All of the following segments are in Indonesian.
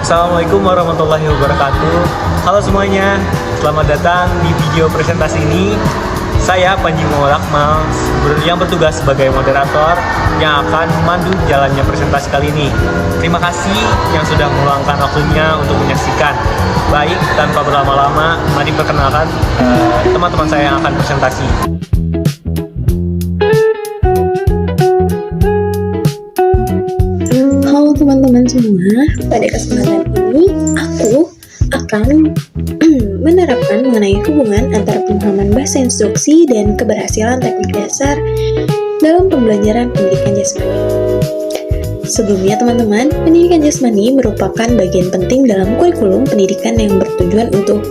Assalamualaikum warahmatullahi wabarakatuh. Halo semuanya, selamat datang di video presentasi ini. Saya Panji Muhammad Akmal yang bertugas sebagai moderator yang akan memandu jalannya presentasi kali ini. Terima kasih yang sudah meluangkan waktunya untuk menyaksikan. Baik, tanpa berlama-lama, mari perkenalkan teman-teman saya yang akan presentasi. Halo teman-teman semua, pada kesempatan ini aku akan menerapkan mengenai hubungan antara pemahaman bahasa instruksi dan keberhasilan teknik dasar dalam pembelajaran pendidikan jasmani. Sebelumnya teman-teman, pendidikan jasmani merupakan bagian penting dalam kurikulum pendidikan yang bertujuan untuk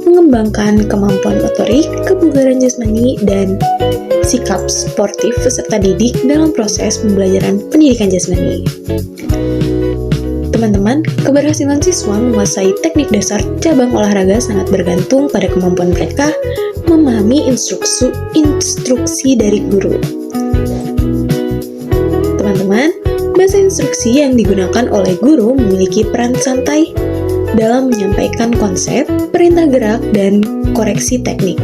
mengembangkan kemampuan motorik, kebugaran jasmani, dan sikap sportif peserta didik dalam proses pembelajaran pendidikan jasmani. Teman-teman, keberhasilan siswa menguasai teknik dasar cabang olahraga sangat bergantung pada kemampuan mereka memahami instruksi dari guru. Teman-teman, bahasa instruksi yang digunakan oleh guru memiliki peran santai dalam menyampaikan konsep, perintah gerak, dan koreksi teknik.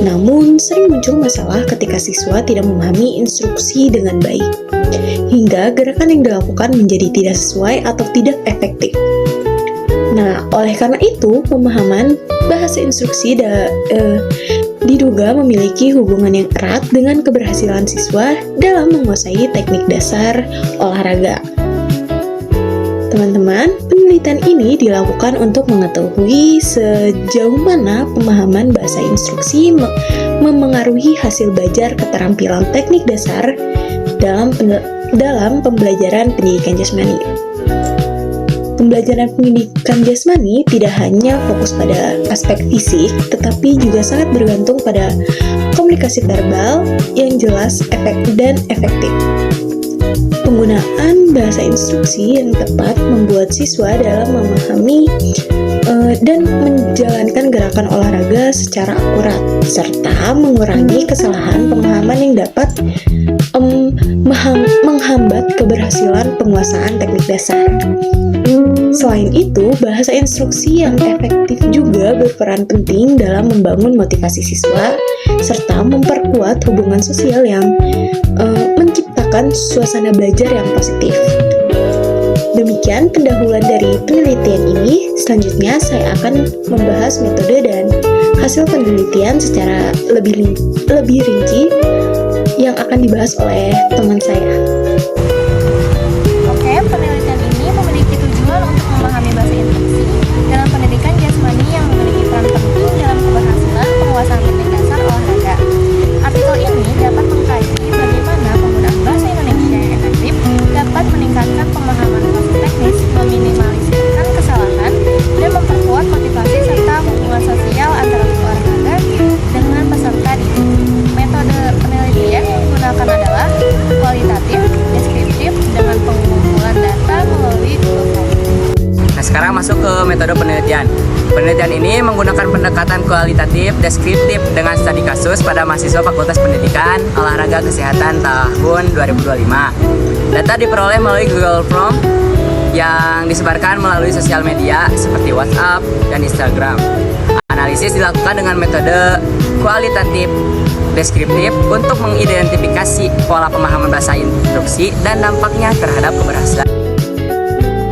Namun, sering muncul masalah ketika siswa tidak memahami instruksi dengan baik, hingga gerakan yang dilakukan menjadi tidak sesuai atau tidak efektif. Nah, oleh karena itu, pemahaman bahasa instruksi diduga memiliki hubungan yang erat dengan keberhasilan siswa dalam menguasai teknik dasar olahraga. Teman-teman, penelitian ini dilakukan untuk mengetahui sejauh mana pemahaman bahasa instruksi memengaruhi hasil belajar keterampilan teknik dasar dalam pembelajaran pendidikan jasmani. Pembelajaran pendidikan jasmani tidak hanya fokus pada aspek fisik, tetapi juga sangat bergantung pada komunikasi verbal yang jelas, dan efektif. Penggunaan bahasa instruksi yang tepat membuat siswa dalam memahami dan menjalankan gerakan olahraga secara akurat, serta mengurangi kesalahan pemahaman yang dapat menghambat keberhasilan penguasaan teknik dasar. Selain itu, bahasa instruksi yang efektif juga berperan penting dalam membangun motivasi siswa, serta memperkuat hubungan sosial yang menciptakan suasana belajar yang positif. Demikian pendahuluan dari penelitian ini. Selanjutnya saya akan membahas metode dan hasil penelitian secara lebih rinci yang akan dibahas oleh teman saya. Oke, penelitian ini memiliki tujuan untuk memahami bahasa instruksi dalam pendidikan jasmani yang memiliki peran penting dalam keberhasilan penguasaan teknik dasar olahraga. Artikel ini dapat mengkaji bagaimana penggunaan bahasa Indonesia yang efektif dapat meningkatkan pemahaman proses teknis, meminimalisirkan kesalahan, dan memperkuat motivasi serta hubungan sosial antara olahraga dengan peserta didik. Metode penelitian yang digunakan adalah kualitatif, deskriptif, dengan pengumpulan data melalui Google Form. Nah, sekarang masuk ke metode penelitian. Penelitian ini menggunakan pendekatan kualitatif deskriptif dengan studi kasus pada mahasiswa Fakultas Pendidikan Olahraga Kesehatan tahun 2025. Data diperoleh melalui Google Form yang disebarkan melalui sosial media seperti WhatsApp dan Instagram. Analisis dilakukan dengan metode kualitatif deskriptif untuk mengidentifikasi pola pemahaman bahasa instruksi dan dampaknya terhadap keberhasilan.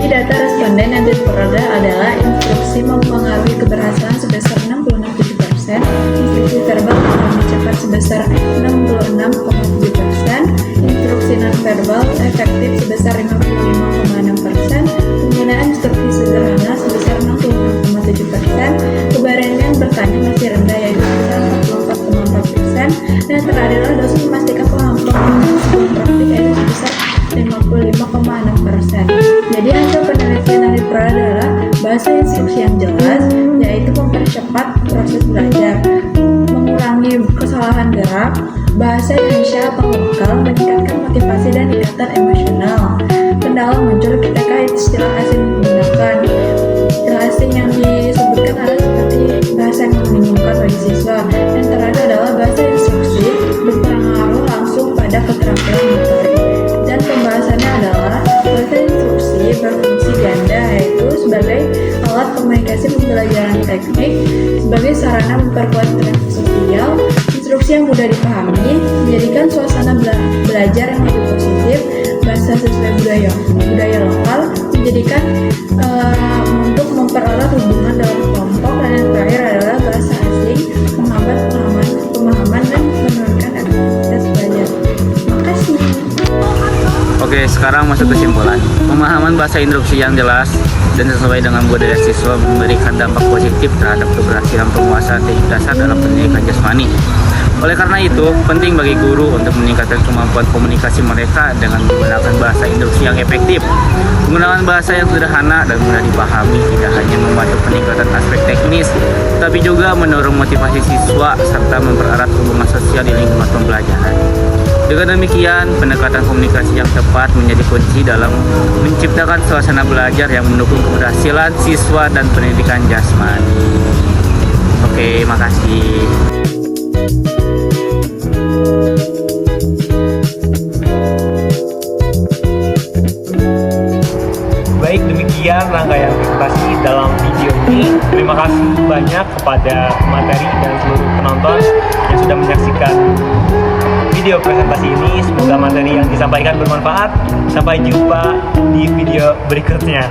Di data responden yang diperoleh adalah instruksi mempengaruhi keberhasilan sebesar 66,7%, instruksi verbal memahami cepat sebesar 66,7%, instruksi non-verbal efektif sebesar 55,6%, penggunaan instruksi sederhana sebesar 66,7%, keberanian bertanya masih rendah yaitu sebesar 44,4%, dan terakhir adalah dosen memastikan pemahaman sebelum praktik yaitu sebesar 55,6%. Jadi hasil penelitian yang diperoleh adalah bahasa instruksi yang jelas, yaitu mempercepat proses belajar, mengurangi kesalahan gerak, bahasa Indonesia atau lokal, meningkatkan motivasi dan ikatan emosional. Kendala muncul ketika istilah asing digunakan. Istilah asing yang disebutkan adalah seperti bahasa yang membingungkan bagi siswa. Dan terakhir adalah bahasa instruksi berpengaruh langsung pada keterampilan motorik. Dan pembahasannya adalah bahasa instruksi berfungsi ganda, mudah dipahami, menjadikan suasana belajar yang lebih positif, bahasa sesuai budaya lokal, menjadikan untuk mempererat hubungan dalam kelompok, dan yang terakhir adalah bahasa asing, menghambat pemahaman dan menurunkan efektivitas belajar. Makasih. Oke, sekarang masuk kesimpulan. Pemahaman bahasa instruksi yang jelas dan sesuai dengan budaya siswa memberikan dampak positif terhadap keberhasilan penguasaan teknik dasar dalam pendidikan jasmani. Oleh karena itu, penting bagi guru untuk meningkatkan kemampuan komunikasi mereka dengan menggunakan bahasa instruksi yang efektif. Menggunakan bahasa yang sederhana dan mudah dipahami tidak hanya membantu peningkatan aspek teknis, tapi juga mendorong motivasi siswa serta mempererat hubungan sosial di lingkungan pembelajaran. Dengan demikian, pendekatan komunikasi yang tepat menjadi kunci dalam menciptakan suasana belajar yang mendukung keberhasilan siswa dan pendidikan jasmani. Oke, makasih. Baik, demikian rangkaian presentasi dalam video ini. Terima kasih banyak kepada materi dan seluruh penonton yang sudah menyaksikan video presentasi ini. Semoga materi yang disampaikan bermanfaat. Sampai jumpa di video berikutnya.